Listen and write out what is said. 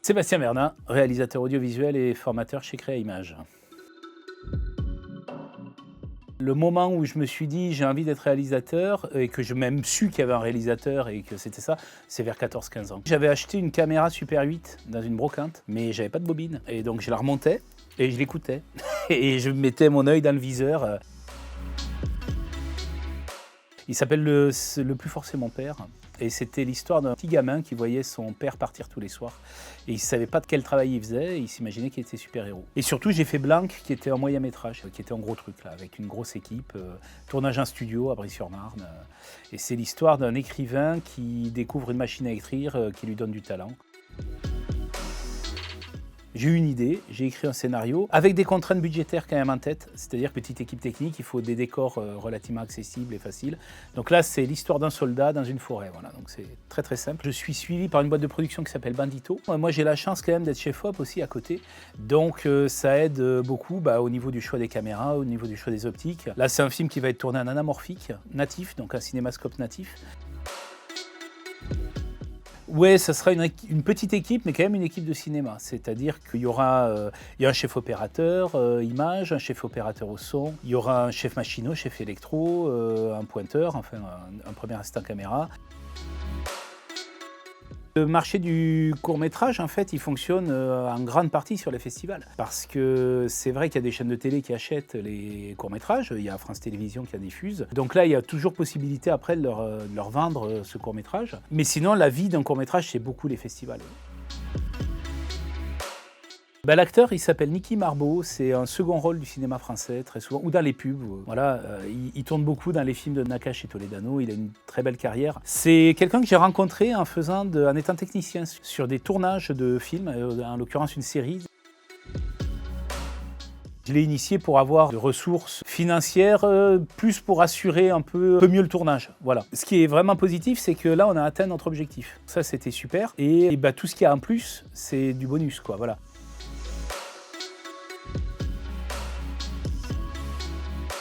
Sébastien Mernin, réalisateur audiovisuel et formateur chez Créa Images. Le moment où je me suis dit j'ai envie d'être réalisateur et que j'ai même su qu'il y avait un réalisateur et que c'était ça, c'est vers 14-15 ans. J'avais acheté une caméra Super 8 dans une brocante, mais j'avais pas de bobine. Et donc je la remontais et je l'écoutais. Et je mettais mon œil dans le viseur. Il s'appelle le plus fort c'est mon père. Et c'était l'histoire d'un petit gamin qui voyait son père partir tous les soirs. Et il ne savait pas de quel travail il faisait, et il s'imaginait qu'il était super-héros. Et surtout, j'ai fait Blanc, qui était un moyen métrage, qui était un gros truc, là, avec une grosse équipe, tournage en studio à Bry-sur-Marne. Et c'est l'histoire d'un écrivain qui découvre une machine à écrire qui lui donne du talent. J'ai eu une idée, j'ai écrit un scénario avec des contraintes budgétaires quand même en tête, c'est-à-dire petite équipe technique, il faut des décors relativement accessibles et faciles. Donc là, c'est l'histoire d'un soldat dans une forêt, voilà, donc c'est très très simple. Je suis suivi par une boîte de production qui s'appelle Bandito. Moi, j'ai la chance quand même d'être chef op aussi à côté, donc ça aide beaucoup au niveau du choix des caméras, au niveau du choix des optiques. Là, c'est un film qui va être tourné en anamorphique, natif, donc un cinémascope natif. Ouais, ça sera une petite équipe, mais quand même une équipe de cinéma. C'est-à-dire qu'il y aura il y a un chef opérateur image, un chef opérateur au son, il y aura un chef machino, chef électro, un pointeur, enfin un premier assistant caméra. Le marché du court-métrage, en fait, il fonctionne en grande partie sur les festivals. Parce que c'est vrai qu'il y a des chaînes de télé qui achètent les courts-métrages, il y a France Télévisions qui en diffuse. Donc là, il y a toujours possibilité après de leur vendre ce court-métrage. Mais sinon, la vie d'un court-métrage, c'est beaucoup les festivals. L'acteur, il s'appelle Niki Marbeau, c'est un second rôle du cinéma français, très souvent, ou dans les pubs. Voilà, il tourne beaucoup dans les films de Nakache et Toledano, il a une très belle carrière. C'est quelqu'un que j'ai rencontré en étant technicien sur des tournages de films, en l'occurrence une série. Je l'ai initié pour avoir des ressources financières, plus pour assurer un peu mieux le tournage. Voilà. Ce qui est vraiment positif, c'est que là, on a atteint notre objectif. Ça, c'était super. Et tout ce qu'il y a en plus, c'est du bonus, quoi. Voilà.